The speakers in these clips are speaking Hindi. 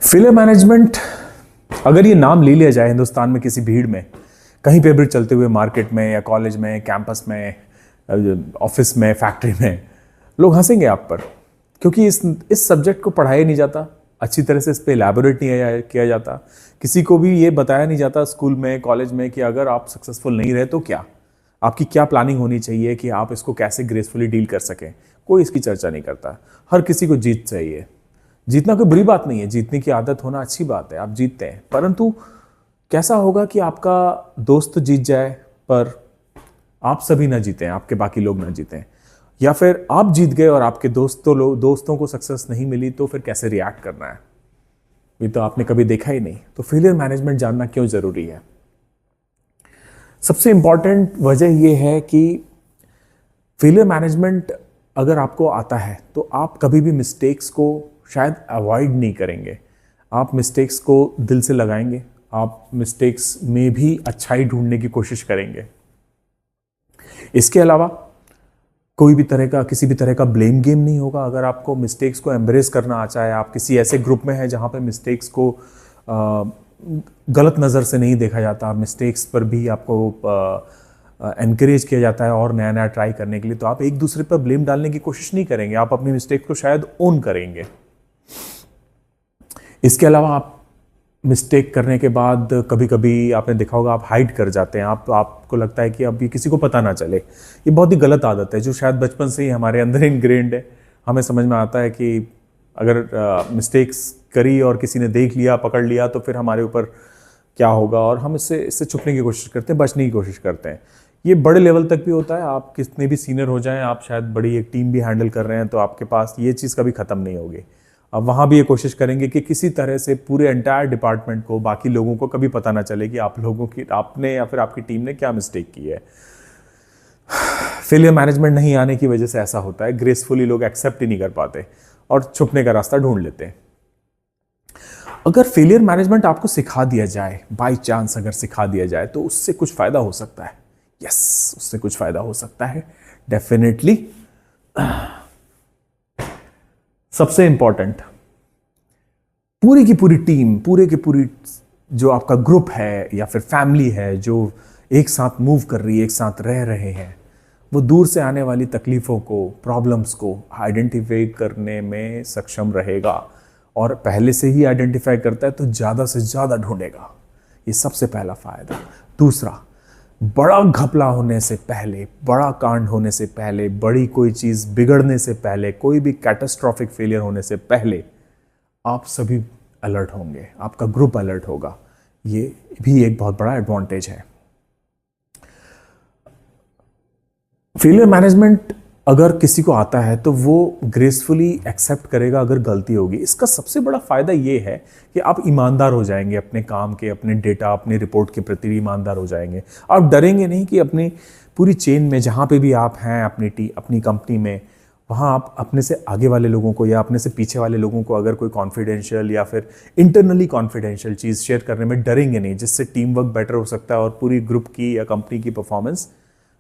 फेलियर मैनेजमेंट, अगर ये नाम ले लिया जाए हिंदुस्तान में किसी भीड़ में, कहीं पे भी चलते हुए मार्केट में या कॉलेज में, कैंपस में, ऑफिस में, फैक्ट्री में, लोग हंसेंगे आप पर, क्योंकि इस सब्जेक्ट को पढ़ाया नहीं जाता अच्छी तरह से, इस पे एलैबोरेट नहीं किया जाता। किसी को भी ये बताया नहीं जाता स्कूल में, कॉलेज में, कि अगर आप सक्सेसफुल नहीं रहे तो क्या, आपकी क्या प्लानिंग होनी चाहिए कि आप इसको कैसे ग्रेसफुली डील कर सकें। कोई इसकी चर्चा नहीं करता। हर किसी को जीत चाहिए। जीतना कोई बुरी बात नहीं है, जीतने की आदत होना अच्छी बात है, आप जीतते हैं। परंतु कैसा होगा कि आपका दोस्त तो जीत जाए पर आप सभी ना जीतें, आपके बाकी लोग ना जीतें, या फिर आप जीत गए और आपके दोस्तों को सक्सेस नहीं मिली, तो फिर कैसे रिएक्ट करना है, ये तो आपने कभी देखा ही नहीं। तो फेलियर मैनेजमेंट जानना क्यों जरूरी है? सबसे इंपॉर्टेंट वजह यह है कि फेलियर मैनेजमेंट अगर आपको आता है तो आप कभी भी मिस्टेक्स को शायद अवॉइड नहीं करेंगे। आप मिस्टेक्स को दिल से लगाएंगे, आप मिस्टेक्स में भी अच्छाई ढूंढने की कोशिश करेंगे। इसके अलावा कोई भी तरह का, किसी भी तरह का ब्लेम गेम नहीं होगा। अगर आपको मिस्टेक्स को एम्ब्रेस करना आ जाए, आप किसी ऐसे ग्रुप में हैं जहाँ पे मिस्टेक्स को गलत नज़र से नहीं देखा जाता, मिस्टेक्स पर भी आपको एनकरेज किया जाता है और नया नया ट्राई करने के लिए, तो आप एक दूसरे पर ब्लेम डालने की कोशिश नहीं करेंगे, आप अपनी मिस्टेक को शायद ओन करेंगे। इसके अलावा आप मिस्टेक करने के बाद कभी कभी आपने देखा होगा आप हाइड कर जाते हैं, आपको लगता है कि अब ये किसी को पता ना चले। ये बहुत ही गलत आदत है जो शायद बचपन से ही हमारे अंदर इनग्रेन्ड है। हमें समझ में आता है कि अगर मिस्टेक्स करी और किसी ने देख लिया, पकड़ लिया, तो फिर हमारे ऊपर क्या होगा, और हम इससे छुपने की कोशिश करते हैं, बचने की कोशिश करते हैं। ये बड़े लेवल तक भी होता है। आप कितने भी सीनियर हो जाएं, आप शायद बड़ी एक टीम भी हैंडल कर रहे हैं, तो आपके पास ये चीज़ कभी ख़त्म नहीं होगी। अब वहाँ भी ये कोशिश करेंगे कि किसी तरह से पूरे एंटायर डिपार्टमेंट को, बाकी लोगों को कभी पता ना चले कि आपने या फिर आपकी टीम ने क्या मिस्टेक की है। फेलियर मैनेजमेंट नहीं आने की वजह से ऐसा होता है, ग्रेसफुली लोग एक्सेप्ट ही नहीं कर पाते और छुपने का रास्ता ढूंढ लेते हैं। अगर फेलियर मैनेजमेंट आपको सिखा दिया जाए, बाय चांस अगर सिखा दिया जाए, तो उससे कुछ फायदा हो सकता है। यस, उससे कुछ फायदा हो सकता है डेफिनेटली। सबसे इंपॉर्टेंट, पूरी की पूरी टीम, पूरे की पूरी जो आपका ग्रुप है या फिर फैमिली है, जो एक साथ मूव कर रही है, एक साथ रह रहे हैं, वो दूर से आने वाली तकलीफों को, प्रॉब्लम्स को आइडेंटिफाई करने में सक्षम रहेगा, और पहले से ही आइडेंटिफाई करता है तो ज़्यादा से ज़्यादा ढूंढेगा। ये सबसे पहला फायदा। दूसरा, बड़ा घपला होने से पहले, बड़ा कांड होने से पहले, बड़ी कोई चीज़ बिगड़ने से पहले, कोई भी कैटास्ट्रॉफिक फेलियर होने से पहले आप सभी अलर्ट होंगे, आपका ग्रुप अलर्ट होगा। ये भी एक बहुत बड़ा एडवांटेज है। फेलियर मैनेजमेंट अगर किसी को आता है तो वो ग्रेसफुली एक्सेप्ट करेगा अगर गलती होगी। इसका सबसे बड़ा फायदा ये है कि आप ईमानदार हो जाएंगे अपने काम के, अपने डेटा, अपनी रिपोर्ट के प्रति ईमानदार हो जाएंगे। आप डरेंगे नहीं कि अपनी पूरी चेन में जहाँ पे भी आप हैं, अपनी कंपनी में, वहाँ आप अपने से आगे वाले लोगों को या अपने से पीछे वाले लोगों को अगर कोई कॉन्फिडेंशियल या फिर इंटरनली कॉन्फिडेंशियल चीज़ शेयर करने में डरेंगे नहीं, जिससे टीम वर्क बेटर हो सकता है और पूरी ग्रुप की या कंपनी की परफॉर्मेंस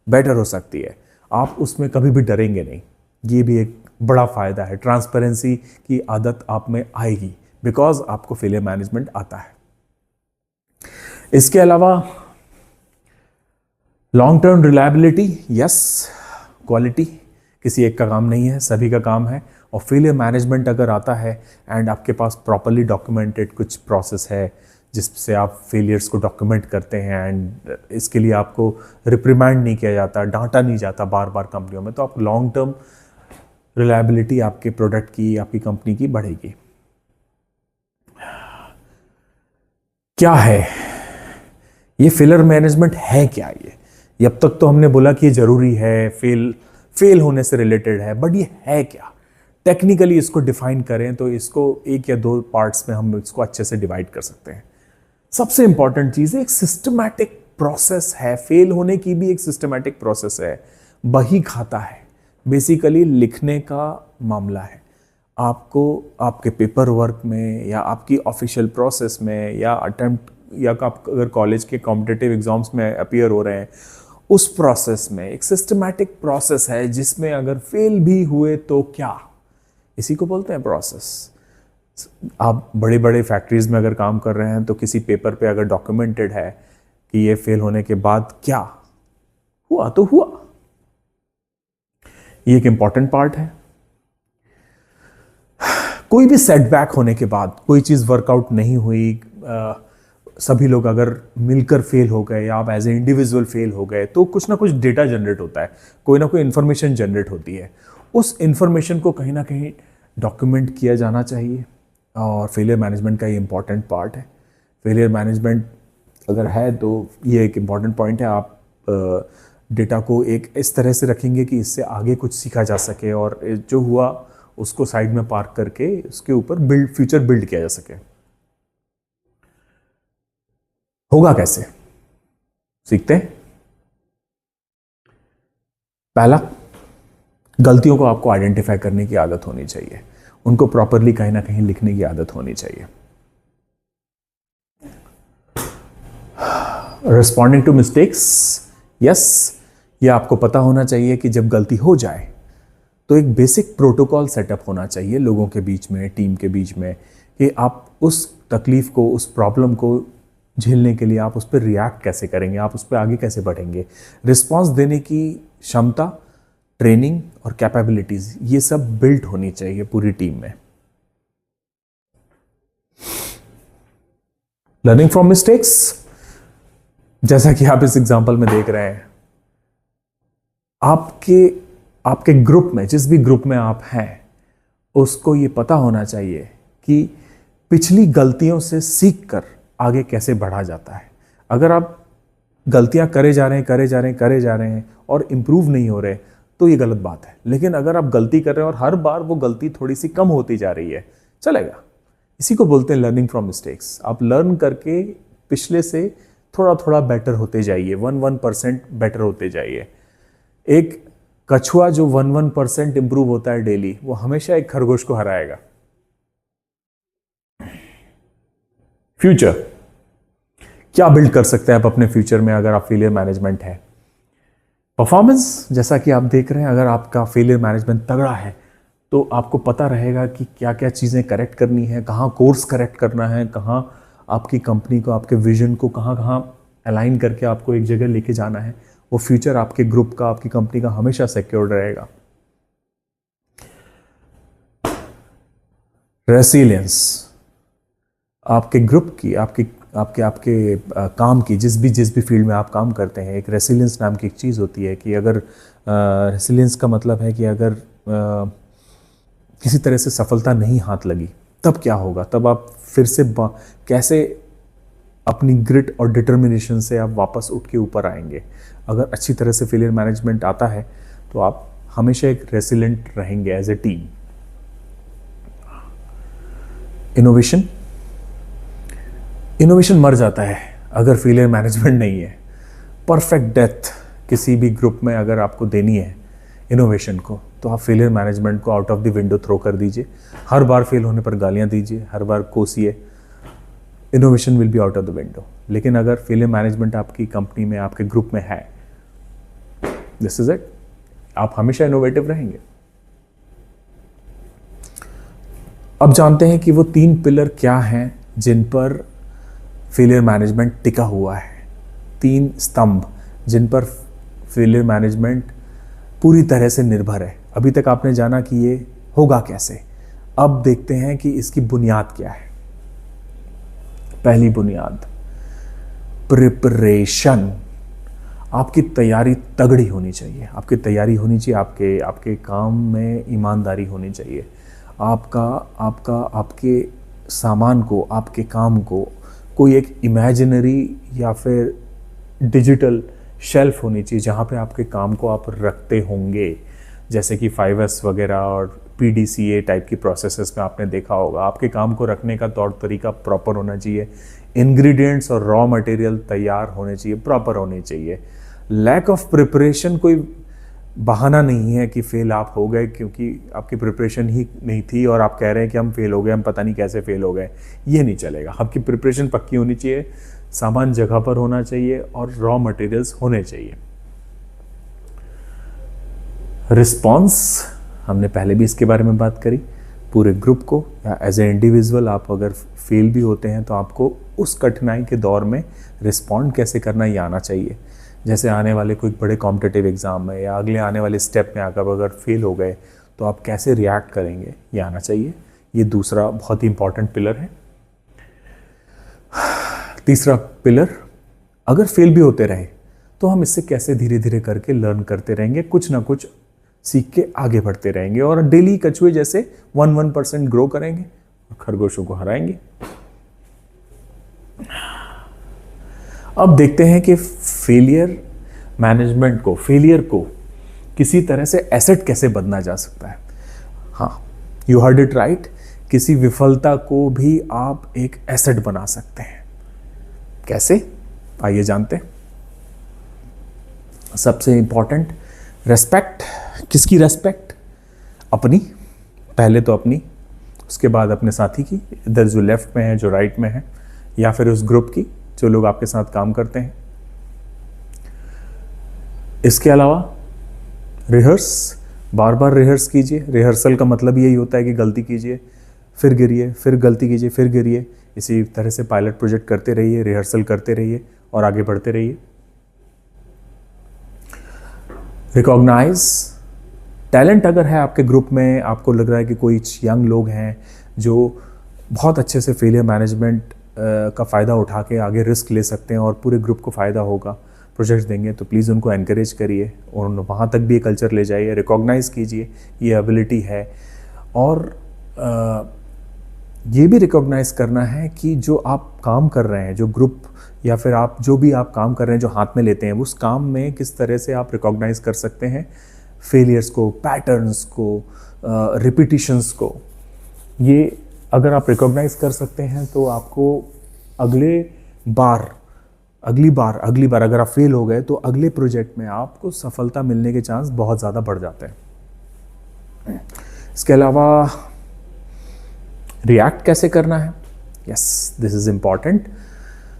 बेटर हो सकती है। आप उसमें कभी भी डरेंगे नहीं। ये भी एक बड़ा फायदा है। ट्रांसपेरेंसी की आदत आप में आएगी बिकॉज आपको फेलियर मैनेजमेंट आता है। इसके अलावा long term reliability, yes, quality किसी एक का काम नहीं है, सभी का काम है। और फेलियर मैनेजमेंट अगर आता है एंड आपके पास प्रॉपरली डॉक्यूमेंटेड कुछ प्रोसेस है जिससे आप फेलियर्स को डॉक्यूमेंट करते हैं, एंड इसके लिए आपको रिप्रिमांड नहीं किया जाता, डांटा नहीं जाता बार बार कंपनियों में, तो आप लॉन्ग टर्म रिलायबिलिटी आपके प्रोडक्ट की, आपकी कंपनी की बढ़ेगी। क्या है ये फेलियर मैनेजमेंट? है क्या ये? अब तक तो हमने बोला कि ये जरूरी है, फेल होने से रिलेटेड है, बट ये है क्या? टेक्निकली इसको डिफाइन करें तो इसको एक या दो पार्ट्स में हम इसको अच्छे से डिवाइड कर सकते हैं। सबसे इंपॉर्टेंट चीज है, एक सिस्टमैटिक प्रोसेस है। फेल होने की भी एक सिस्टमैटिक प्रोसेस है। बही खाता है, बेसिकली लिखने का मामला है। आपको आपके पेपर वर्क में या आपकी ऑफिशियल प्रोसेस में या अटेम्प्ट या आप अगर कॉलेज के कॉम्पिटिटिव एग्जाम्स में अपीयर हो रहे हैं, उस प्रोसेस में एक सिस्टमैटिक प्रोसेस है जिसमें अगर फेल भी हुए तो क्या, इसी को बोलते हैं प्रोसेस। आप बड़े बड़े फैक्ट्रीज में अगर काम कर रहे हैं तो किसी पेपर पे अगर डॉक्यूमेंटेड है कि ये फेल होने के बाद क्या हुआ तो हुआ, ये एक इंपॉर्टेंट पार्ट है। कोई भी सेटबैक होने के बाद, कोई चीज वर्कआउट नहीं हुई, सभी लोग अगर मिलकर फेल हो गए या आप एज ए इंडिविजुअल फेल हो गए, तो कुछ ना कुछ डेटा जनरेट होता है, कोई ना कोई इंफॉर्मेशन जनरेट होती है। उस इंफॉर्मेशन को कहीं ना कहीं डॉक्यूमेंट किया जाना चाहिए, और फेलियर मैनेजमेंट का ये इंपॉर्टेंट पार्ट है। फेलियर मैनेजमेंट अगर है तो ये एक इम्पॉर्टेंट पॉइंट है। आप डेटा को एक इस तरह से रखेंगे कि इससे आगे कुछ सीखा जा सके, और जो हुआ उसको साइड में पार्क करके उसके ऊपर फ्यूचर बिल्ड किया जा सके। होगा कैसे, सीखते हैं। पहला, गलतियों को आपको आइडेंटिफाई करने की आदत होनी चाहिए, उनको प्रॉपरली कहीं ना कहीं लिखने की आदत होनी चाहिए। रिस्पॉन्डिंग टू मिस्टेक्स, यस, ये आपको पता होना चाहिए कि जब गलती हो जाए तो एक बेसिक प्रोटोकॉल सेटअप होना चाहिए लोगों के बीच में, टीम के बीच में, कि आप उस तकलीफ को, उस प्रॉब्लम को झेलने के लिए आप उस पर रिएक्ट कैसे करेंगे, आप उस पर आगे कैसे बढ़ेंगे। रिस्पॉन्स देने की क्षमता, ट्रेनिंग और कैपेबिलिटीज, ये सब बिल्ट होनी चाहिए पूरी टीम में। लर्निंग फ्रॉम मिस्टेक्स, जैसा कि आप इस एग्जांपल में देख रहे हैं, आपके ग्रुप में, जिस भी ग्रुप में आप हैं, उसको ये पता होना चाहिए कि पिछली गलतियों से सीख कर आगे कैसे बढ़ा जाता है। अगर आप गलतियां करे जा रहे हैं और इम्प्रूव नहीं हो रहे, तो ये गलत बात है। लेकिन अगर आप गलती कर रहे हैं और हर बार वो गलती थोड़ी सी कम होती जा रही है, चलेगा। इसी को बोलते हैं लर्निंग फ्रॉम मिस्टेक्स। आप लर्न करके पिछले से थोड़ा थोड़ा बेटर होते जाइए, 1% बेटर होते जाइए। एक कछुआ जो 1% इंप्रूव होता है डेली, वो हमेशा एक खरगोश को हराएगा। फ्यूचर, क्या बिल्ड कर सकते हैं आप अपने फ्यूचर में अगर आप फेलियर मैनेजमेंट है? परफॉर्मेंस, जैसा कि आप देख रहे हैं, अगर आपका फेलियर मैनेजमेंट तगड़ा है तो आपको पता रहेगा कि क्या क्या चीज़ें करेक्ट करनी है, कहाँ कोर्स करेक्ट करना है, कहाँ आपकी कंपनी को, आपके विजन को कहाँ कहाँ अलाइन करके आपको एक जगह लेके जाना है। वो फ्यूचर आपके ग्रुप का, आपकी कंपनी का हमेशा सिक्योर्ड रहेगा। रेसिलियंस, आपके ग्रुप की, आपके काम की, जिस भी फील्ड में आप काम करते हैं, एक रेसिलियंस नाम की एक चीज़ होती है कि अगर रेसिलियंस का मतलब है कि अगर किसी तरह से सफलता नहीं हाथ लगी, तब क्या होगा, तब आप फिर से कैसे अपनी ग्रिट और डिटर्मिनेशन से आप वापस उठ के ऊपर आएंगे। अगर अच्छी तरह से फेलियर मैनेजमेंट आता है तो आप हमेशा एक रेसिलेंट रहेंगे एज ए टीम। इनोवेशन मर जाता है अगर फेलियर मैनेजमेंट नहीं है। परफेक्ट डेथ किसी भी ग्रुप में अगर आपको देनी है इनोवेशन को, तो आप फेलियर मैनेजमेंट को out of the window throw कर दीजिए। हर बार फेल होने पर गालियां दीजिए, हर बार कोसिए, innovation will be out of the window. लेकिन अगर फेलियर मैनेजमेंट आपकी कंपनी में, आपके ग्रुप में है, दिस इज इट, आप हमेशा इनोवेटिव रहेंगे। अब जानते हैं कि वो 3 पिलर क्या हैं जिन पर फेलियर मैनेजमेंट टिका हुआ है। 3 स्तंभ जिन पर फेलियर मैनेजमेंट पूरी तरह से निर्भर है। अभी तक आपने जाना कि ये होगा कैसे, अब देखते हैं कि इसकी बुनियाद क्या है। पहली बुनियाद, प्रिपरेशन। आपकी तैयारी तगड़ी होनी चाहिए, आपकी तैयारी होनी चाहिए, आपके काम में ईमानदारी होनी चाहिए। आपके सामान को, आपके काम को कोई एक इमेजिनरी या फिर डिजिटल शेल्फ होनी चाहिए जहाँ पे आपके काम को आप रखते होंगे। जैसे कि 5S वगैरह और PDCA टाइप की प्रोसेसेस में आपने देखा होगा, आपके काम को रखने का तौर तरीका प्रॉपर होना चाहिए। इंग्रेडिएंट्स और रॉ मटेरियल तैयार होने चाहिए, प्रॉपर होने चाहिए। लैक ऑफ प्रिपरेशन कोई बहाना नहीं है कि फेल आप हो गए क्योंकि आपकी प्रिपरेशन ही नहीं थी और आप कह रहे हैं कि हम फेल हो गए, हम पता नहीं कैसे फेल हो गए। ये नहीं चलेगा। आपकी प्रिपरेशन पक्की होनी चाहिए, सामान जगह पर होना चाहिए और रॉ मटेरियल्स होने चाहिए। रिस्पॉन्स, हमने पहले भी इसके बारे में बात करी। पूरे ग्रुप को या एज ए इंडिविजुअल आप अगर फेल भी होते हैं तो आपको उस कठिनाई के दौर में रिस्पॉन्ड कैसे करना ये आना चाहिए। जैसे आने वाले कोई बड़े कॉम्पिटिटिव एग्ज़ाम में या अगले आने वाले स्टेप में आकर अगर फेल हो गए तो आप कैसे रिएक्ट करेंगे ये आना चाहिए। ये दूसरा बहुत ही इंपॉर्टेंट पिलर है। तीसरा पिलर, अगर फेल भी होते रहे तो हम इससे कैसे धीरे धीरे करके लर्न करते रहेंगे, कुछ ना कुछ सीख के आगे बढ़ते रहेंगे और डेली कछुए जैसे 1% ग्रो करेंगे और खरगोशों को हराएंगे। अब देखते हैं कि फेलियर मैनेजमेंट को, फेलियर को किसी तरह से एसेट कैसे बदला जा सकता है। हाँ, यू हर्ड इट राइट, किसी विफलता को भी आप एक एसेट बना सकते हैं। कैसे, आइए जानते हैं। सबसे इंपॉर्टेंट, रेस्पेक्ट। किसकी रेस्पेक्ट? अपनी, पहले तो अपनी, उसके बाद अपने साथी की, इधर जो लेफ्ट में है जो राइट में है, या फिर उस ग्रुप की जो लोग आपके साथ काम करते हैं। इसके अलावा रिहर्स, बार बार रिहर्स कीजिए। रिहर्सल का मतलब यही होता है कि गलती कीजिए, फिर गिरिए, फिर गलती कीजिए, फिर गिरिए। इसी तरह से पायलट प्रोजेक्ट करते रहिए, रिहर्सल करते रहिए और आगे बढ़ते रहिए। Recognise talent. अगर है आपके ग्रुप में, आपको लग रहा है कि कोई यंग लोग हैं जो बहुत अच्छे से फेलियर मैनेजमेंट का फ़ायदा उठा के आगे रिस्क ले सकते हैं और पूरे ग्रुप को फ़ायदा होगा, प्रोजेक्ट्स देंगे, तो प्लीज़ उनको एनकरेज करिए और वहाँ तक भी ये कल्चर ले जाइए। रिकॉग्नाइज़ कीजिए ये एबिलिटी है और ये भी रिकॉग्नाइज़ करना है कि जो आप काम कर रहे हैं, जो ग्रुप या फिर आप जो भी आप काम कर रहे हैं, जो हाथ में लेते हैं, उस काम में किस तरह से आप रिकॉग्नाइज़ कर सकते हैं फेलियर्स को, पैटर्न्स को, रिपीटिशंस को। ये अगर आप रिकॉग्नाइज़ कर सकते हैं तो आपको अगली बार अगर आप फेल हो गए तो अगले प्रोजेक्ट में आपको सफलता मिलने के चांस बहुत ज़्यादा बढ़ जाते हैं। इसके अलावा रिएक्ट कैसे करना है, यस, दिस इज़ इम्पॉर्टेंट।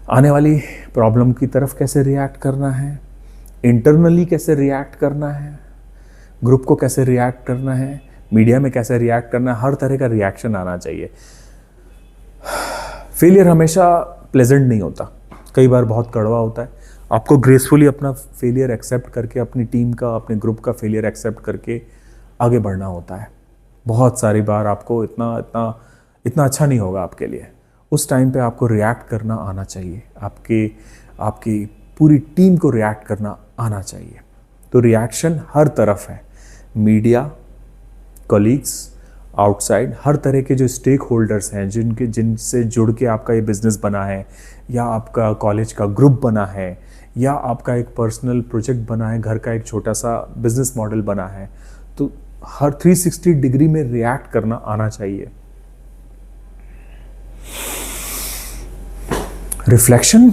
आने वाली प्रॉब्लम की तरफ कैसे रिएक्ट करना है, इंटरनली कैसे रिएक्ट करना है, ग्रुप को कैसे रिएक्ट करना है, मीडिया में कैसे रिएक्ट करना है, हर तरह का रिएक्शन आना चाहिए। फेलियर हमेशा प्लेजेंट नहीं होता, कई बार बहुत कड़वा होता है। आपको ग्रेसफुली अपना फेलियर एक्सेप्ट करके, अपनी टीम का, अपने ग्रुप का फेलियर एक्सेप्ट करके आगे बढ़ना होता है। बहुत सारी बार आपको इतना अच्छा नहीं होगा आपके लिए, उस टाइम पे आपको रिएक्ट करना आना चाहिए, आपकी पूरी टीम को रिएक्ट करना आना चाहिए। तो रिएक्शन हर तरफ है, मीडिया, कलीग्स, आउटसाइड, हर तरह के जो स्टेक होल्डर्स हैं जिनसे जुड़ के आपका ये बिज़नेस बना है, या आपका कॉलेज का ग्रुप बना है, या आपका एक पर्सनल प्रोजेक्ट बना है, घर का एक छोटा सा बिजनेस मॉडल बना है, तो हर 360 डिग्री में रिएक्ट करना आना चाहिए। रिफ्लेक्शन,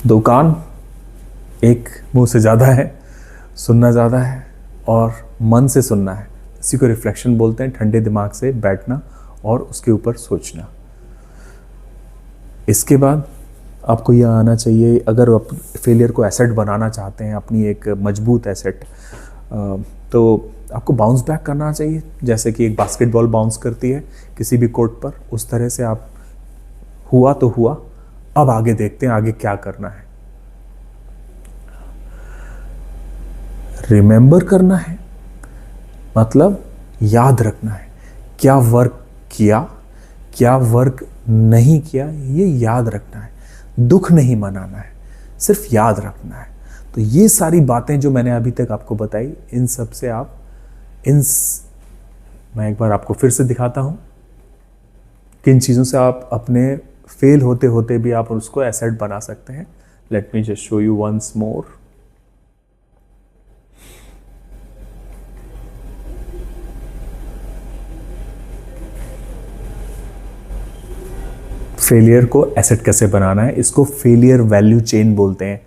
दो कान, एक मुंह से ज़्यादा है, सुनना ज़्यादा है और मन से सुनना है, इसी को रिफ्लेक्शन बोलते हैं। ठंडे दिमाग से बैठना और उसके ऊपर सोचना। इसके बाद आपको यह आना चाहिए, अगर आप फेलियर को एसेट बनाना चाहते हैं, अपनी एक मजबूत एसेट, तो आपको बाउंस बैक करना चाहिए। जैसे कि एक बास्केटबॉल बाउंस करती है किसी भी कोर्ट पर, उस तरह से आप हुआ तो हुआ, अब आगे देखते हैं आगे क्या करना है। रिमेंबर करना है, मतलब याद रखना है, क्या वर्क किया, क्या वर्क नहीं किया, ये याद रखना है। दुख नहीं मनाना है, सिर्फ याद रखना है। तो ये सारी बातें जो मैंने अभी तक आपको बताई, इन सब से आप मैं एक बार आपको फिर से दिखाता हूं किन चीज़ों से आप अपने फेल होते होते भी आप उसको एसेट बना सकते हैं। Let me just show you once more. Failure को एसेट कैसे बनाना है, इसको फेलियर वैल्यू चेन बोलते हैं।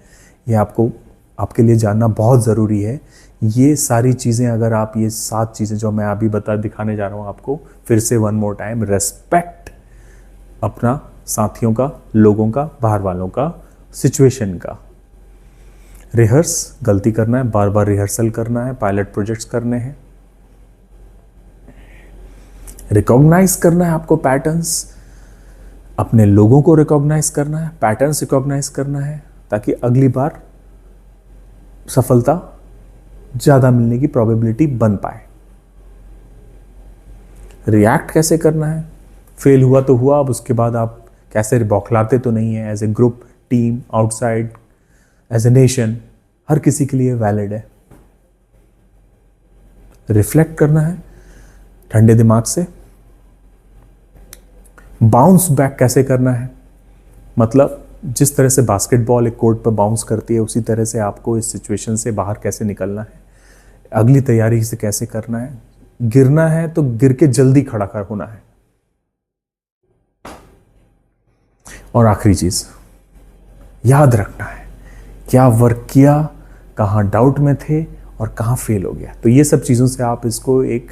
ये आपके लिए जानना बहुत ज़रूरी है। ये सारी चीज़ें, अगर आप ये 7 चीज़ें जो मैं अभी दिखाने जा रहा हूँ आपको, फिर से वन मोर टाइम, रेस्पेक्ट अपना, साथियों का, लोगों का, बाहर वालों का, सिचुएशन का, रिहर्स, गलती करना है, बार बार रिहर्सल करना है, पायलट प्रोजेक्ट्स करने हैं, रिकॉग्नाइज करना है आपको पैटर्न्स, अपने लोगों को रिकॉग्नाइज करना है, पैटर्न्स रिकॉग्नाइज करना है, ताकि अगली बार सफलता ज़्यादा मिलने की प्रोबेबिलिटी बन पाए। रिएक्ट कैसे करना है, फेल हुआ तो हुआ, अब उसके बाद आप कैसे बौखलाते तो नहीं है, as a group, team, outside, as a nation, हर किसी के लिए वैलिड है। रिफ्लेक्ट करना है ठंडे दिमाग से। बाउंस बैक कैसे करना है, मतलब जिस तरह से बास्केटबॉल एक कोर्ट पर बाउंस करती है, उसी तरह से आपको इस सिचुएशन से बाहर कैसे निकलना है, अगली तैयारी से कैसे करना है। गिरना है तो गिर के जल्दी खड़ा होना है। और आखिरी चीज याद रखना है, क्या वर्क किया, कहां डाउट में थे और कहां फेल हो गया। तो ये सब चीजों से आप इसको एक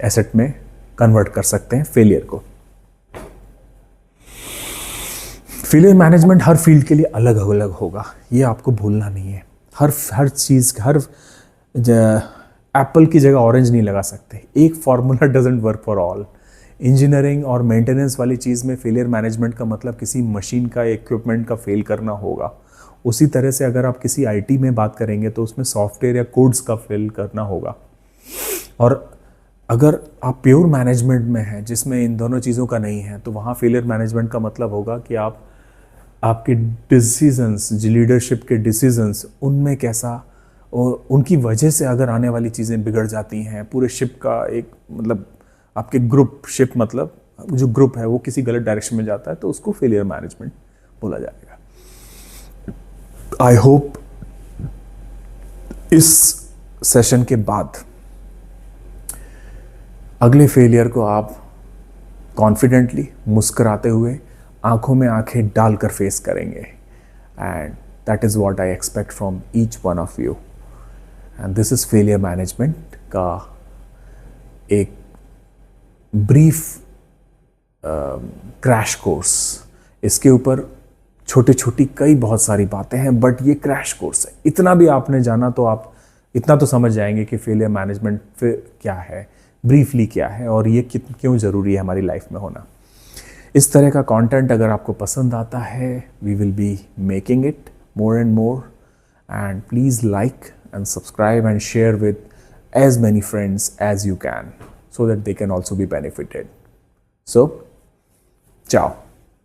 एसेट में कन्वर्ट कर सकते हैं, फेलियर को। फेलियर मैनेजमेंट हर फील्ड के लिए अलग अलग होगा, ये आपको भूलना नहीं है। हर चीज, हर एप्पल की जगह ऑरेंज नहीं लगा सकते। एक formula doesn't work for all. Engineering और मेंटेनेंस वाली चीज़ में फेलियर मैनेजमेंट का मतलब किसी मशीन का, इक्विपमेंट का फेल करना होगा। उसी तरह से अगर आप किसी आईटी में बात करेंगे तो उसमें सॉफ्टवेयर या कोड्स का फेल करना होगा। और अगर आप प्योर मैनेजमेंट में हैं जिसमें इन दोनों चीज़ों का नहीं है, तो वहाँ फेलियर मैनेजमेंट का मतलब होगा कि आपके डिसीजंस, लीडरशिप के डिसीजंस, उनमें कैसा, और उनकी वजह से अगर आने वाली चीज़ें बिगड़ जाती हैं, पूरे शिप का एक मतलब आपके ग्रुप, शिप मतलब जो ग्रुप है वो किसी गलत डायरेक्शन में जाता है, तो उसको फेलियर मैनेजमेंट बोला जाएगा। आई होप इस सेशन के बाद अगले फेलियर को आप कॉन्फिडेंटली, मुस्कुराते हुए, आंखों में आंखें डालकर फेस करेंगे। And that is what I expect from each one of you. And this is failure management का एक ब्रीफ क्रैश कोर्स। इसके ऊपर छोटी छोटी कई बहुत सारी बातें हैं, बट ये क्रैश कोर्स है। इतना भी आपने जाना तो आप इतना तो समझ जाएंगे कि फेलियर मैनेजमेंट फिर क्या है, ब्रीफली क्या है, और ये क्यों ज़रूरी है हमारी लाइफ में होना। इस तरह का कंटेंट अगर आपको पसंद आता है, we will be making it more and more. And please like and subscribe and share with as many friends as you can, so that they can also be benefited. So, ciao.